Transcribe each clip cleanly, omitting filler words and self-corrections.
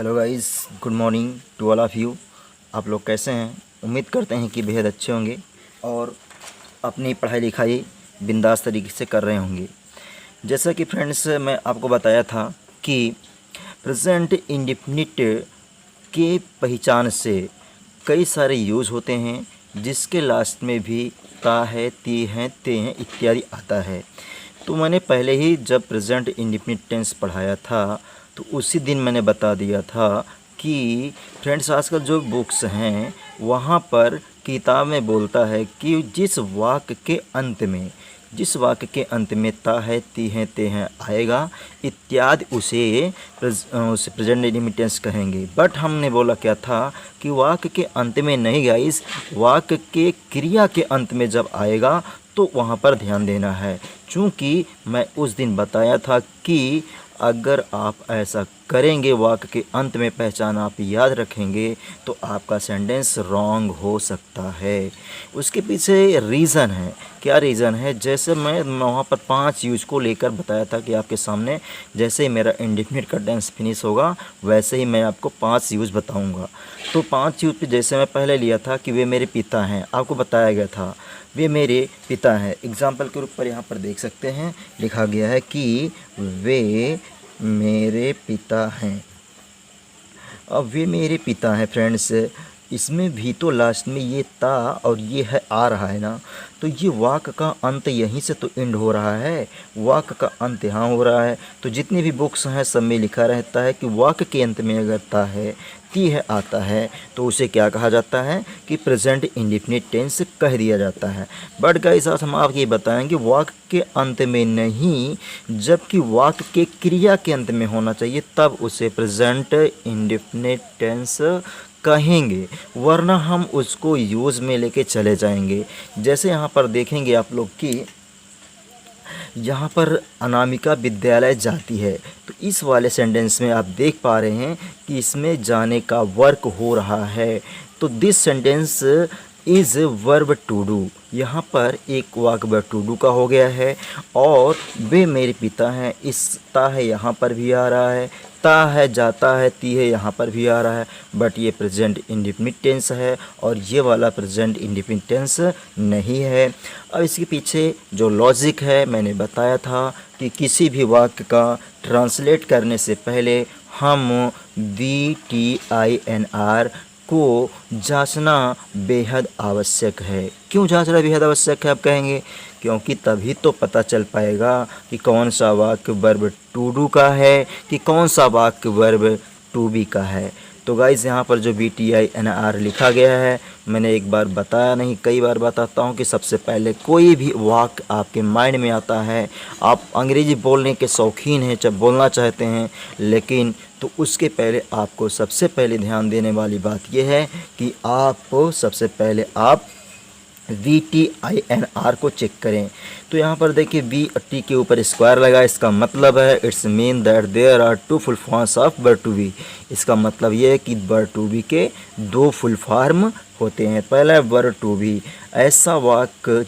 Hello guys, good morning to all of you. आप लोग कैसे हैं? उम्मीद करते हैं कि बेहद अच्छे होंगे और अपनी पढ़ाई लिखाई बिंदास तरीके से कर रहे होंगे। जैसा कि फ्रेंड्स मैं आपको बताया था कि प्रेजेंट इंडेफिनिट के पहचान से कई सारे यूज़ होते हैं, जिसके लास्ट में भी ता है, ती हैं, ते हैं इत्यादि आता है। तो मैंने पहले ही जब प्रेजेंट इंडेफिनिट टेंस पढ़ाया था तो उसी दिन मैंने बता दिया था कि फ्रेंड्स आजकल जो बुक्स हैं वहाँ पर किताब में बोलता है कि जिस वाक्य के अंत में ता है, ती हैं, ते हैं आएगा इत्यादि उसे प्रेजेंट इंडेफिनिट टेंस कहेंगे। बट हमने बोला क्या था कि वाक्य के अंत में नहीं गाइस, वाक्य के क्रिया के अंत में जब आएगा तो वहाँ पर ध्यान देना है। चूँकि मैं उस दिन बताया था कि अगर आप ऐसा करेंगे, वाक्य के अंत में पहचान आप याद रखेंगे तो आपका सेंटेंस रॉन्ग हो सकता है। उसके पीछे रीज़न है। क्या रीज़न है? जैसे मैं वहाँ पर 5 यूज को लेकर बताया था कि आपके सामने जैसे ही मेरा इंडेफिनिट का टेंस फिनिश होगा वैसे ही मैं आपको 5 यूज बताऊँगा। तो 5 यूज पे जैसे मैं पहले लिया था कि वे मेरे पिता हैं, आपको बताया गया था वे मेरे पिता हैं। एग्जाम्पल के रूप पर यहाँ पर देख सकते हैं, लिखा गया है कि वे मेरे पिता हैं। अब वे मेरे पिता हैं फ्रेंड्स, इसमें भी तो लास्ट में ये ता और ये है आ रहा है ना, तो ये वाक्य का अंत यहीं से तो एंड हो रहा है, वाक्य का अंत यहाँ हो रहा है। तो जितनी भी बुक्स हैं सब में लिखा रहता है कि वाक्य के अंत में अगर ता है, ती है आता है तो उसे क्या कहा जाता है कि प्रेजेंट इंडेफिनिट टेंस कह दिया जाता है। बट गाइस आज हम आपको ये बताएंगे वाक्य के अंत में नहीं, जबकि वाक्य के क्रिया के अंत में होना चाहिए, तब उसे प्रेजेंट इंडेफिनिट टेंस कहेंगे, वरना हम उसको यूज़ में लेके चले जाएंगे। जैसे यहाँ पर देखेंगे आप लोग कि यहाँ पर अनामिका विद्यालय जाती है, तो इस वाले सेंटेंस में आप देख पा रहे हैं कि इसमें जाने का वर्क हो रहा है। तो this sentence is verb to do, यहाँ पर एक वाक वर्ब टू डू का हो गया है। और वे मेरे पिता हैं, इस ता है यहाँ पर भी आ रहा है, ता है जाता है, ती है यहाँ पर भी आ रहा है, बट ये प्रेजेंट इंडेफिनिट टेंस है और ये वाला प्रेजेंट इंडेफिनिट टेंस नहीं है। अब इसके पीछे जो लॉजिक है मैंने बताया था कि किसी भी वाक्य का ट्रांसलेट करने से पहले हम VTINR को जांचना बेहद आवश्यक है। क्यों जांचना बेहद आवश्यक है आप कहेंगे? क्योंकि तभी तो पता चल पाएगा कि कौन सा वाक्य वर्ब टू डू का है कि कौन सा वाक्य वर्ब टू बी का है। तो गाइज़ यहाँ पर जो VTINR लिखा गया है, मैंने एक बार बताया नहीं कई बार बताता हूँ कि सबसे पहले कोई भी वाक्य आपके माइंड में आता है, आप अंग्रेज़ी बोलने के शौकीन हैं, जब बोलना चाहते हैं, लेकिन तो उसके पहले आपको सबसे पहले ध्यान देने वाली बात यह है कि आप सबसे पहले आप VTINR को चेक करें। तो यहाँ पर देखिए VT के ऊपर स्क्वायर लगा, इसका मतलब है it's mean that there are two full forms of verb to be. इसका मतलब ये है कि वर्ब टू बी के 2 फुल फॉर्म होते हैं। पहला है वर्ब टू बी, ऐसा वाक्य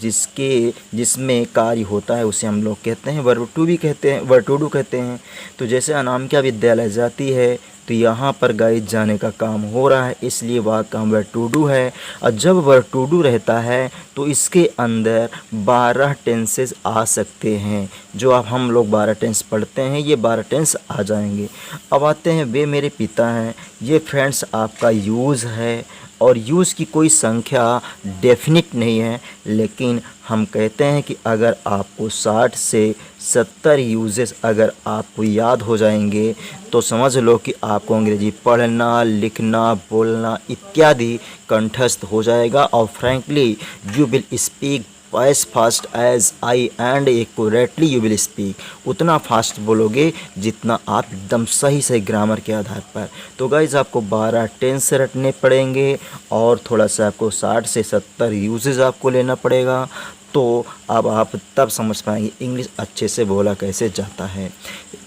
जिसमें कार्य होता है उसे हम लोग कहते हैं वर्ब टू बी कहते हैं, वर्ब टू डू कहते हैं। तो जैसे अनामिका विद्यालय जाती है तो यहाँ पर गाइस जाने का काम हो रहा है, इसलिए वाक्य वर्ब टू डू है। और जब वर्ब टू डू रहता है तो इसके अंदर 12 टेंसेस आ सकते हैं। जो अब हम लोग 12 टेंस पढ़ते हैं ये 12 टेंस आ जाएंगे। अब आते हैं वे मेरे पिता हैं, ये फ्रेंड्स आपका यूज़ है और यूज़ की कोई संख्या डेफिनिट नहीं है, लेकिन हम कहते हैं कि अगर आपको 60 से 70 यूजेस अगर आपको याद हो जाएंगे तो समझ लो कि आपको अंग्रेजी पढ़ना, लिखना, बोलना इत्यादि कंठस्थ हो जाएगा। और frankly you will speak as fast as I and accurately you will speak, उतना फास्ट बोलोगे जितना आप एकदम सही सही ग्रामर के आधार पर। तो गाइज आपको 12 टेंस रटने पड़ेंगे और थोड़ा सा आपको 60 से 70 यूजेस आपको लेना पड़ेगा, तो अब आप तब समझ पाएंगे इंग्लिश अच्छे से बोला कैसे जाता है।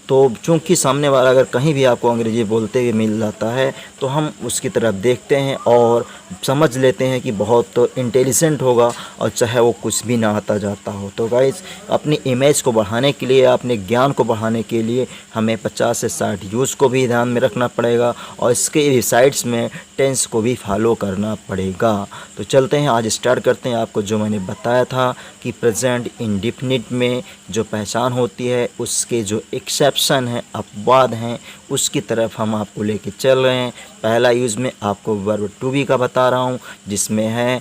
तो चूँकि सामने वाला अगर कहीं भी आपको अंग्रेज़ी बोलते हुए मिल जाता है तो हम उसकी तरफ देखते हैं और समझ लेते हैं कि बहुत इंटेलिजेंट होगा, और चाहे वो कुछ भी ना आता जाता हो। तो गाइस, अपनी इमेज को बढ़ाने के लिए, अपने ज्ञान को बढ़ाने के लिए हमें 50 से 60 यूज़ को भी ध्यान में रखना पड़ेगा, और इसके साइड्स में टेंस को भी फॉलो करना पड़ेगा। तो चलते हैं, आज स्टार्ट करते हैं। आपको जो मैंने बताया था कि प्रेजेंट इंडेफिनिट में जो पहचान होती है उसके जो एक्सेप्शन हैं, अपवाद हैं, उसकी तरफ हम आपको लेके चल रहे हैं। पहला यूज़ में आपको वर्ब टू बी का बता रहा हूँ, जिसमें है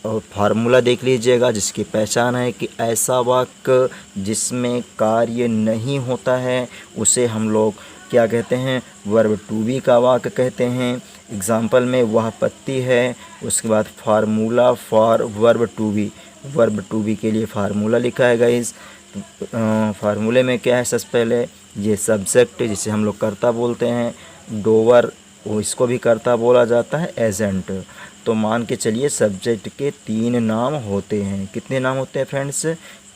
फार्मूला देख लीजिएगा, जिसकी पहचान है कि ऐसा वाक्य जिसमें कार्य नहीं होता है उसे हम लोग क्या कहते हैं, वर्ब टू बी का वाक्य कहते हैं। एग्जाम्पल में वह पत्ती है, उसके बाद formula for verb to be के लिए फार्मूला लिखा है गाइस। फार्मूले में क्या है, सबसे पहले ये सब्जेक्ट जिसे हम लोग कर्ता बोलते हैं, डोवर वो इसको भी कर्ता बोला जाता है, एजेंट। तो मान के चलिए सब्जेक्ट के 3 नाम होते हैं। कितने नाम होते हैं फ्रेंड्स?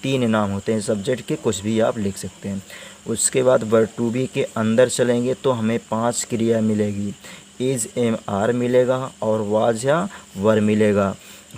3 नाम होते हैं सब्जेक्ट के, कुछ भी आप लिख सकते हैं। उसके बाद वर्ब टू बी के अंदर चलेंगे तो हमें 5 क्रिया मिलेगी। इज़ एम आर मिलेगा और वाज या वर मिलेगा।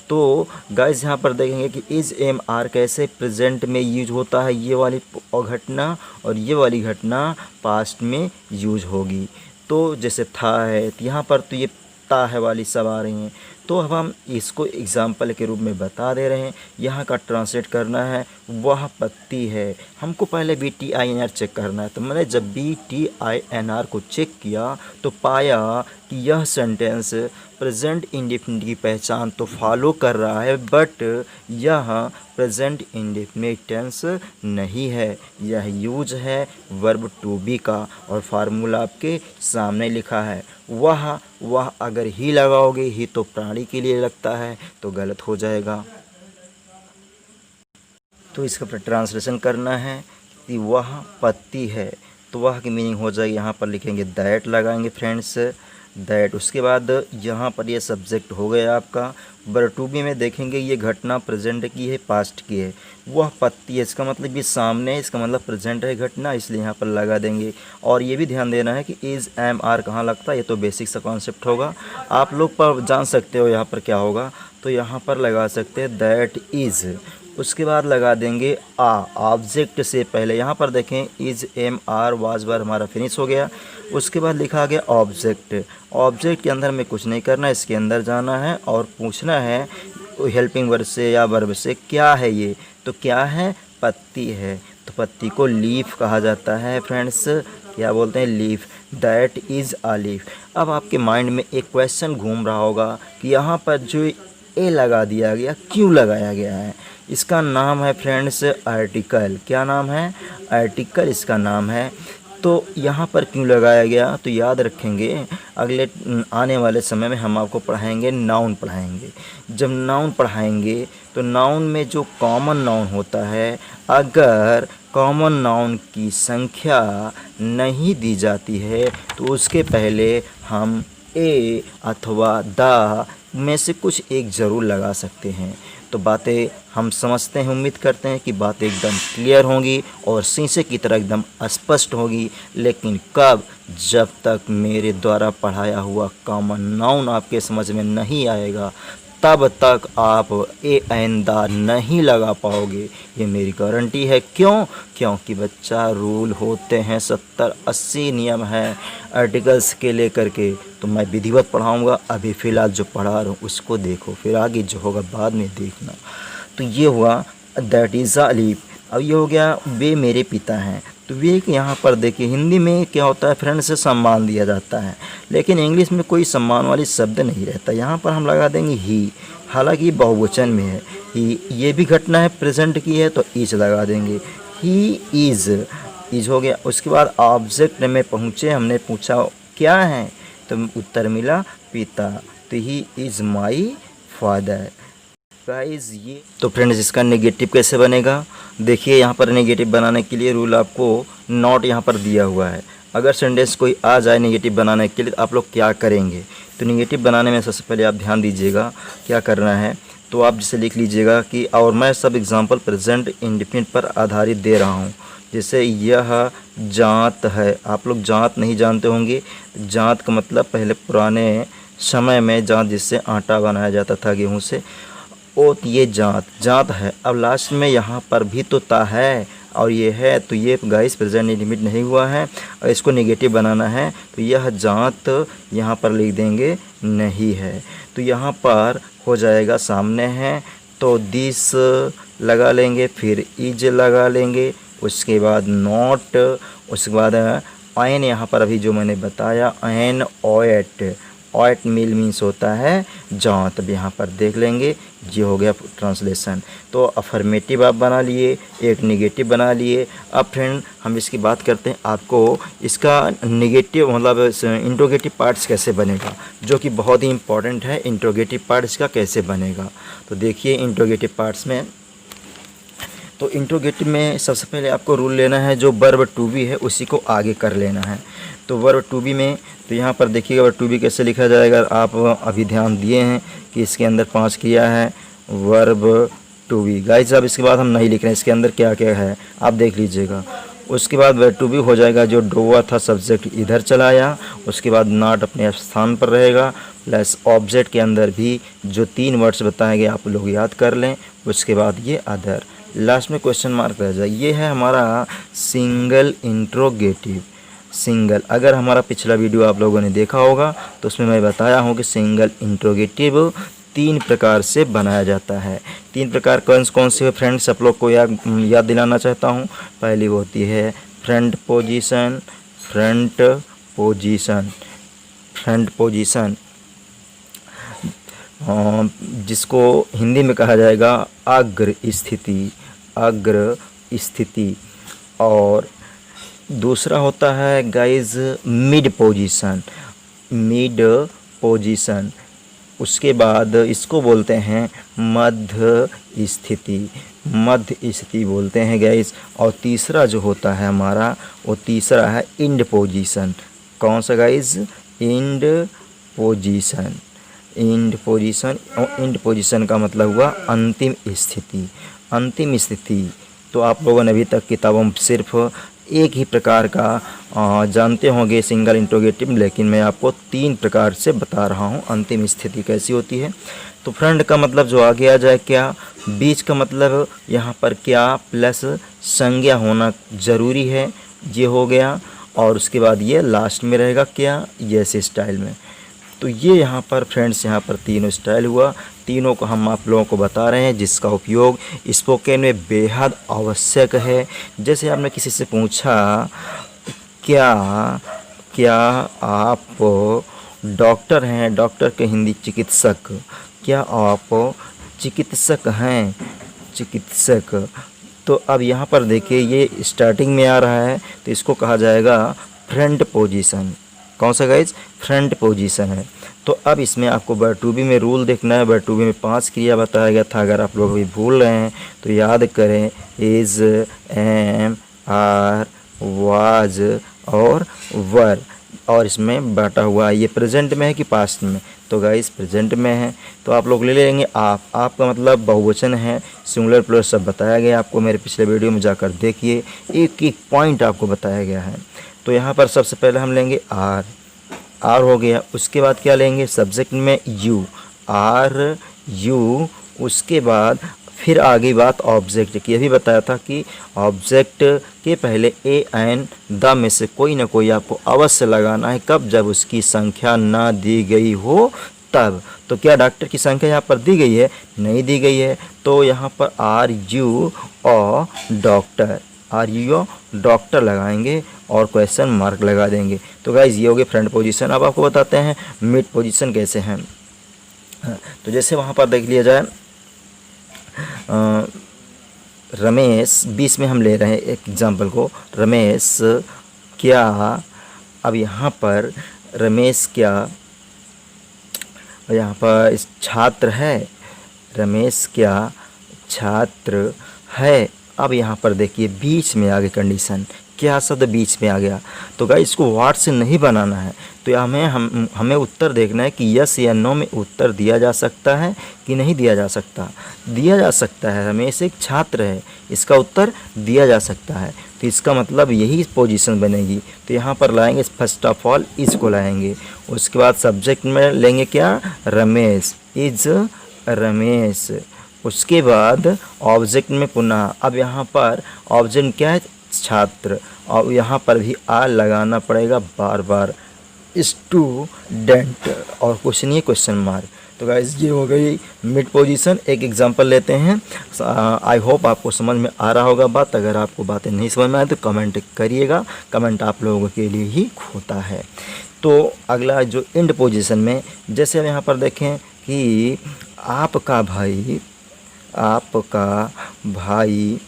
तो गाइस यहाँ पर देखेंगे कि इज़ एम आर कैसे प्रेजेंट में यूज होता है, ये वाली घटना और ये वाली घटना पास्ट में यूज होगी। तो जैसे था है, तो यहाँ पर तो ये ता है वाली सब आ रही हैं, तो अब हम इसको एग्जाम्पल के रूप में बता दे रहे हैं। यहाँ का ट्रांसलेट करना है वह पत्ती है। हमको पहले BTINR चेक करना है, तो मैंने जब BTINR को चेक किया तो पाया कि यह सेंटेंस प्रेजेंट इंडेफिनिट की पहचान तो फॉलो कर रहा है, बट यह प्रेजेंट इंडेफिनिट टेंस नहीं है। यह यूज है वर्ब टू बी का, और फार्मूला आपके सामने लिखा है। वह अगर ही लगाओगे, ही तो प्राणी के लिए लगता है, तो गलत हो जाएगा। तो इसका ट्रांसलेशन करना है कि वह पत्ती है, तो वह की मीनिंग हो जाएगी, यहाँ पर लिखेंगे दैट लगाएंगे फ्रेंड्स, दैट। उसके बाद यहाँ पर ये सब्जेक्ट हो गया आपका। वर्ब टू बी में देखेंगे ये घटना प्रेजेंट की है, पास्ट की है। वह पत्ती है, इसका मतलब ये सामने है, इसका मतलब प्रेजेंट है घटना, इसलिए यहाँ पर लगा देंगे। और ये भी ध्यान देना है कि इज़ एम आर कहाँ लगता है, ये तो बेसिक सा कॉन्सेप्ट होगा, आप लोग पर जान सकते हो यहाँ पर क्या होगा। तो यहाँ पर लगा सकते हैं दैट इज़। उसके बाद लगा देंगे ऑब्जेक्ट से पहले। यहाँ पर देखें is am are was were हमारा फिनिश हो गया। उसके बाद लिखा गया ऑब्जेक्ट। ऑब्जेक्ट के अंदर में कुछ नहीं करना, इसके अंदर जाना है और पूछना है हेल्पिंग वर्ब से या वर्ब से, क्या है ये? तो क्या है? पत्ती है। तो पत्ती को लीफ कहा जाता है फ्रेंड्स, क्या बोलते हैं? Leaf. That is a leaf. अब आपके माइंड में एक क्वेश्चन घूम रहा होगा कि यहाँ पर जो ए लगा दिया गया, क्यों लगाया गया है? इसका नाम है फ्रेंड्स आर्टिकल। क्या नाम है? आर्टिकल इसका नाम है। तो यहाँ पर क्यों लगाया गया? तो याद रखेंगे, अगले आने वाले समय में हम आपको पढ़ाएंगे, नाउन पढ़ाएंगे। जब नाउन पढ़ाएंगे तो नाउन में जो कॉमन नाउन होता है, अगर कॉमन नाउन की संख्या नहीं दी जाती है तो उसके पहले हम ए अथवा द में से कुछ एक ज़रूर लगा सकते हैं। तो बातें हम समझते हैं, उम्मीद करते हैं कि बातें एकदम क्लियर होंगी और शीशे की तरह एकदम स्पष्ट होगी। लेकिन कब? जब तक मेरे द्वारा पढ़ाया हुआ कॉमन नाउन आपके समझ में नहीं आएगा, तब तक आप ए आइंदा नहीं लगा पाओगे, ये मेरी गारंटी है। क्यों? क्योंकि बच्चा रूल होते हैं 70-80 नियम हैं आर्टिकल्स के लेकर के। तो मैं विधिवत पढ़ाऊँगा, अभी फ़िलहाल जो पढ़ा रहा हूँ उसको देखो, फिर आगे जो होगा बाद में देखना। तो ये हुआ दैट इज़ अ लीफ। अब ये हो गया वे मेरे पिता हैं। तो वे के यहाँ पर देखिए, हिंदी में क्या होता है फ्रेंड्स, से सम्मान दिया जाता है, लेकिन इंग्लिश में कोई सम्मान वाली शब्द नहीं रहता। यहाँ पर हम लगा देंगे ही, हालांकि बहुवचन में है ही। ये भी घटना है प्रेजेंट की है, तो इज लगा देंगे। ही इज हो गया। उसके बाद ऑब्जेक्ट में पहुँचे, हमने पूछा क्या है, तो उत्तर मिला पिता। तो he is my father. Guys ये तो फ्रेंड्स इसका नेगेटिव कैसे बनेगा? देखिए यहाँ पर नेगेटिव बनाने के लिए रूल आपको नॉट यहाँ पर दिया हुआ है। अगर सेंटेंस कोई आ जाए नेगेटिव बनाने के लिए, तो आप लोग क्या करेंगे? तो नेगेटिव बनाने में सबसे पहले आप ध्यान दीजिएगा क्या करना है। तो आप जिसे लिख लीजिएगा कि और मैं सब एग्जांपल प्रेजेंट इंडेफिनिट पर आधारित दे रहा हूँ। जैसे यह जांत है, आप लोग जांत नहीं जानते होंगे। जांत का मतलब पहले पुराने समय में जांत जिससे आटा बनाया जाता था गेहूँ से, ओ तो ये जांत है। अब लास्ट में यहाँ पर भी तो ता है और ये है, तो ये गाइस प्रेजेंट इंडेफिनिट नहीं हुआ है और इसको नेगेटिव बनाना है तो यह जांत यहाँ पर लिख देंगे नहीं है। तो यहाँ पर हो जाएगा सामने है तो दिस लगा लेंगे, फिर इज लगा लेंगे, उसके बाद नॉट, उसके बाद एन यहाँ पर अभी जो मैंने बताया एन ऑयट मिल मीन्स होता है जांत। अब यहाँ पर देख लेंगे, ये हो गया ट्रांसलेशन। तो अफर्मेटिव आप बना लिए, एक नेगेटिव बना लिए। अब फ्रेंड हम इसकी बात करते हैं, आपको इसका नेगेटिव मतलब इंट्रोगेटिव पार्ट्स कैसे बनेगा, जो कि बहुत ही इंपॉर्टेंट है। इंट्रोगेटिव पार्ट इसका कैसे बनेगा, तो देखिए इंट्रोगेटिव पार्ट्स में, तो इंट्रोगेटिव में सबसे पहले आपको रूल लेना है, जो वर्ब टू बी है उसी को आगे कर लेना है। तो वर्ब टू बी में तो यहाँ पर देखिएगा वर्ब टू बी कैसे लिखा जाएगा। आप अभी ध्यान दिए हैं कि इसके अंदर 5 क्रिया है वर्ब टू बी। गाइस अब इसके बाद हम नहीं लिख रहे हैं इसके अंदर क्या क्या है, आप देख लीजिएगा। उसके बाद वर्ब टू बी हो जाएगा, जो डोवा था सब्जेक्ट इधर चलाया, उसके बाद नॉट अपने स्थान पर रहेगा, प्लस ऑब्जेक्ट के अंदर भी जो 3 वर्ड्स बताएंगे आप लोग याद कर लें। उसके बाद ये अदर, लास्ट में क्वेश्चन मार्क रह जाए। ये है हमारा सिंगल इंट्रोगेटिव। सिंगल, अगर हमारा पिछला वीडियो आप लोगों ने देखा होगा तो उसमें मैं बताया हूँ कि सिंगल इंट्रोगेटिव 3 प्रकार से बनाया जाता है। 3 प्रकार कौन कौन से है फ्रेंड्स, आप लोग को याद दिलाना चाहता हूँ। पहली होती है front position, front position, front position, जिसको हिंदी में कहा जाएगा अग्र स्थिति, अग्र स्थिति। और दूसरा होता है guys mid position, mid position. उसके बाद इसको बोलते हैं मध्य स्थिति, मध्य स्थिति बोलते हैं गाइज। और तीसरा जो होता है हमारा, वो तीसरा है इंड पोजीशन। कौन सा guys, end position, end position. और इंड पोजीशन का मतलब हुआ अंतिम स्थिति, अंतिम स्थिति। तो आप लोगों ने अभी तक किताबों में सिर्फ एक ही प्रकार का जानते होंगे सिंगल इंट्रोगेटिव, लेकिन मैं आपको 3 प्रकार से बता रहा हूँ अंतिम स्थिति कैसी होती है। तो फ्रंट का मतलब जो आगे आ जाए क्या, बीच का मतलब यहाँ पर क्या प्लस संज्ञा होना ज़रूरी है, ये हो गया। और उसके बाद ये लास्ट में रहेगा क्या, यस स्टाइल में। तो ये यहाँ पर फ्रेंड्स, यहाँ पर 3 स्टाइल हुआ, तीनों को हम आप लोगों को बता रहे हैं, जिसका उपयोग स्पोकन में बेहद आवश्यक है। जैसे आपने किसी से पूछा क्या आप डॉक्टर हैं, डॉक्टर के हिंदी चिकित्सक, क्या आप चिकित्सक हैं, चिकित्सक। तो अब यहाँ पर देखिए ये स्टार्टिंग में आ रहा है तो इसको कहा जाएगा फ्रंट पोजीशन। कौन सा गाइज, फ्रंट पोजीशन है। तो अब इसमें आपको वर्ब टू बी में रूल देखना है। वर्ब टू बी में 5 क्रिया बताया गया था, अगर आप लोग अभी भूल रहे हैं तो याद करें, इज, एम, आर, वाज और वर। और इसमें बांटा हुआ है, ये प्रेजेंट में है कि पास्ट में, तो गाइस प्रेजेंट में है। तो आप लोग ले लेंगे आप, आपका मतलब बहुवचन है, सिंगुलर प्लस सब बताया गया आपको, मेरे पिछले वीडियो में जाकर देखिए, एक एक पॉइंट आपको बताया गया है। तो यहाँ पर सबसे पहले हम लेंगे आर, आर हो गया। उसके बाद क्या लेंगे, सब्जेक्ट में यू, आर यू। उसके बाद फिर आगे बात ऑब्जेक्ट की, अभी बताया था कि ऑब्जेक्ट के पहले ए एन द में से कोई ना कोई आपको अवश्य लगाना है, कब, जब उसकी संख्या ना दी गई हो तब। तो क्या डॉक्टर की संख्या यहाँ पर दी गई है, नहीं दी गई है, तो यहाँ पर आर यू और डॉक्टर, आर यू डॉक्टर लगाएंगे और क्वेश्चन मार्क लगा देंगे। तो गाइज ये हो गए फ्रंट पोजीशन। अब आपको बताते हैं मिड पोजीशन कैसे हैं। तो जैसे वहाँ पर देख लिया जाए, रमेश 20 में हम ले रहे हैं एक एग्जाम्पल को, रमेश क्या, अब यहाँ पर रमेश क्या, यहाँ पर छात्र है, रमेश क्या छात्र है। अब यहाँ पर देखिए बीच में आगे कंडीशन क्या शब्द बीच में आ गया। तो गाइस इसको वाट से नहीं बनाना है, तो हमें उत्तर देखना है कि यस या नो में उत्तर दिया जा सकता है कि नहीं दिया जा सकता। दिया जा सकता है, हमें एक छात्र है, इसका उत्तर दिया जा सकता है, तो इसका मतलब यही पोजीशन बनेगी। तो यहाँ पर लाएंगे फर्स्ट ऑफ ऑल इसको लाएंगे, उसके बाद सब्जेक्ट में लेंगे क्या, रमेश, इज रमेश। उसके बाद ऑब्जेक्ट में पुनः, अब यहाँ पर ऑब्जेक्ट क्या है, छात्र, और यहाँ पर भी आर लगाना पड़ेगा बार बार, स्टूडेंट, और कुछ नहीं है क्वेश्चन मार्क। तो गाइस ये हो गई मिड पोजीशन। एक एग्जांपल लेते हैं। आई होप आपको समझ में आ रहा होगा बात। अगर आपको बातें नहीं समझ में आए तो कमेंट करिएगा, कमेंट आप लोगों के लिए ही होता है। तो अगला जो एंड पोजीशन में, जैसे हम यहाँ पर देखें कि आपका भाई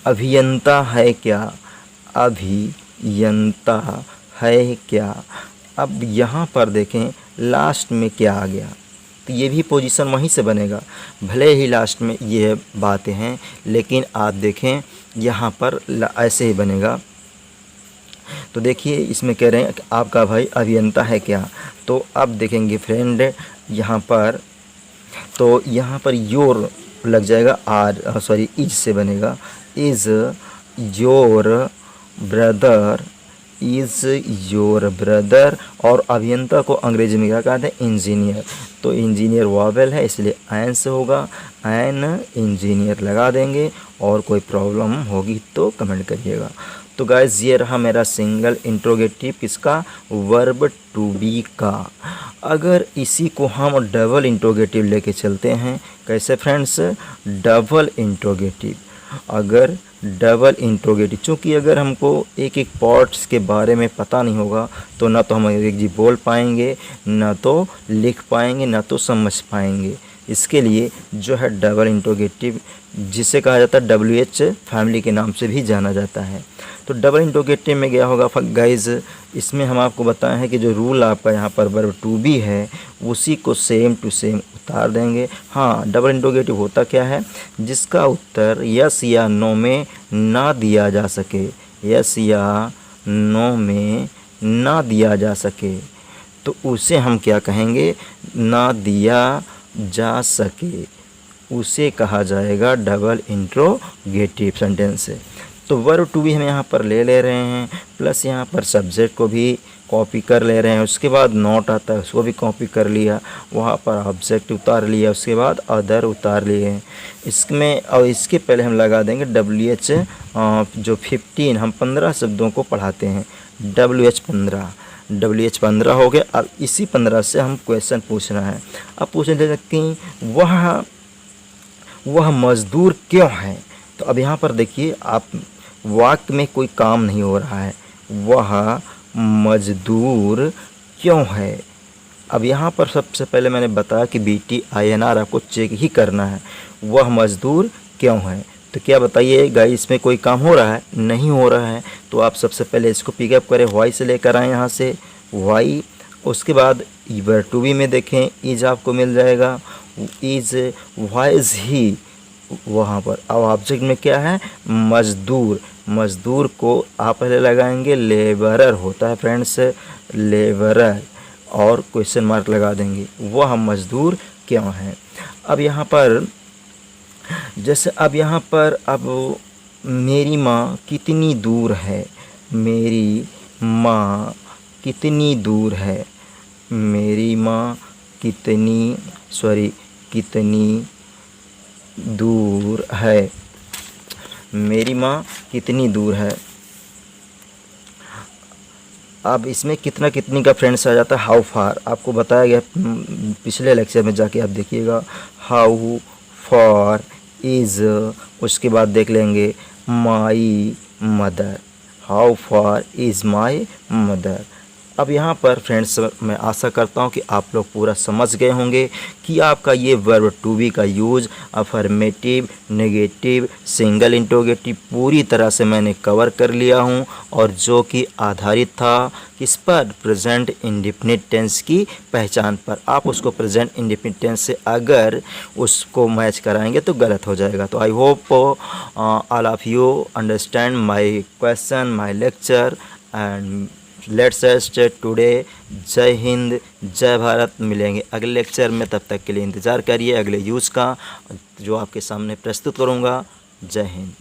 अभियंता है क्या, अभियंता है क्या। अब यहाँ पर देखें लास्ट में क्या आ गया, तो ये भी पोजीशन वहीं से बनेगा, भले ही लास्ट में ये बातें हैं, लेकिन आप देखें यहाँ पर ऐसे ही बनेगा। तो देखिए इसमें कह रहे हैं कि आपका भाई अभियंता है क्या। तो अब देखेंगे फ्रेंड यहाँ पर, तो यहाँ पर योर लग जाएगा, आर सॉरी इज से बनेगा, is your brother, is your brother. और अभियंता को अंग्रेजी में क्या कहते हैं, इंजीनियर। तो इंजीनियर वॉवेल है इसलिए एन से होगा, एन इंजीनियर लगा देंगे, और कोई प्रॉब्लम होगी तो कमेंट करिएगा। तो गाइस ये रहा मेरा सिंगल इंट्रोगेटिव किसका, वर्ब टू बी का। अगर इसी को हम डबल इंट्रोगेटिव लेके चलते हैं, कैसे फ्रेंड्स, डबल इंट्रोगेटिव। अगर डबल इंट्रोगेटिव, चूँकि अगर हमको एक एक पार्ट्स के बारे में पता नहीं होगा तो ना तो हम अंग्रेजी बोल पाएंगे, ना तो लिख पाएंगे, ना तो समझ पाएंगे। इसके लिए जो है डबल इंट्रोगेटिव, जिसे कहा जाता है WH फैमिली के नाम से भी जाना जाता है। तो डबल इंट्रोगेटिव में गया होगा गाइज, इसमें हम आपको बताएं हैं कि जो रूल आपका यहाँ पर वर्ब टू बी है उसी को सेम टू सेम उतार देंगे। हाँ, डबल इंट्रोगेटिव होता क्या है, जिसका उत्तर यस या नो में ना दिया जा सके, यस या नो में ना दिया जा सके, तो उसे हम क्या कहेंगे, ना दिया जा सके, उसे कहा जाएगा डबल इंट्रोगेटिव सेंटेंस। तो वर्ब टू बी हम यहाँ पर ले रहे हैं, प्लस यहाँ पर सब्जेक्ट को भी कॉपी कर ले रहे हैं। उसके बाद नॉट आता है उसको भी कॉपी कर लिया, वहाँ पर ऑब्जेक्ट उतार लिया, उसके बाद अदर उतार लिए हैं इसमें। और इसके पहले हम लगा देंगे WH, जो 15 हम 15 शब्दों को पढ़ाते हैं, WH 15 हो गया। अब इसी 15 से हम क्वेश्चन पूछना है। अब पूछने दे सकते हैं वह मज़दूर क्यों है। तो अब यहाँ पर देखिए, आप वाक्य में कोई काम नहीं हो रहा है, वह मज़दूर क्यों है। अब यहाँ पर सबसे पहले मैंने बताया कि BTINR आपको चेक ही करना है, वह मज़दूर क्यों है। तो क्या बताइए गाइस, इसमें कोई काम हो रहा है, नहीं हो रहा है। तो आप सबसे पहले इसको पिकअप करें, वाई से लेकर आएँ यहाँ से वाई। उसके बाद वर्ब टू बी में देखें इज आपको मिल जाएगा, इज वाइज ही वहाँ पर। अब ऑब्जेक्ट में क्या है, मज़दूर, मज़दूर को आप पहले लगाएंगे, लेबरर होता है फ्रेंड्स, लेबरर, और क्वेश्चन मार्क लगा देंगे, वह मज़दूर क्यों है। अब यहाँ पर जैसे अब मेरी माँ कितनी दूर है, मेरी माँ कितनी दूर है, मेरी माँ कितनी दूर है, मेरी माँ कितनी दूर है। अब इसमें कितना कितनी का फ्रेंड्स आ जाता है, हाउ फार, आपको बताया गया पिछले लेक्चर में, जाके आप देखिएगा, हाउ फार इज़। उसके बाद देख लेंगे my mother, how far is my mother. अब यहाँ पर फ्रेंड्स मैं आशा करता हूँ कि आप लोग पूरा समझ गए होंगे कि आपका ये वर्ब टू बी का use affirmative, negative, single interrogative पूरी तरह से मैंने कवर कर लिया हूँ, और जो कि आधारित था किस पर, प्रेजेंट इंडेफिनिट टेंस की पहचान पर। आप उसको प्रेजेंट इंडेफिनिट टेंस से अगर उसको मैच कराएंगे तो गलत हो जाएगा। तो I hope all of you understand my question, my lecture, and let's stay today. जय हिंद, जय भारत। मिलेंगे अगले लेक्चर में, तब तक के लिए इंतज़ार करिए अगले यूज़ का जो आपके सामने प्रस्तुत करूँगा। जय हिंद।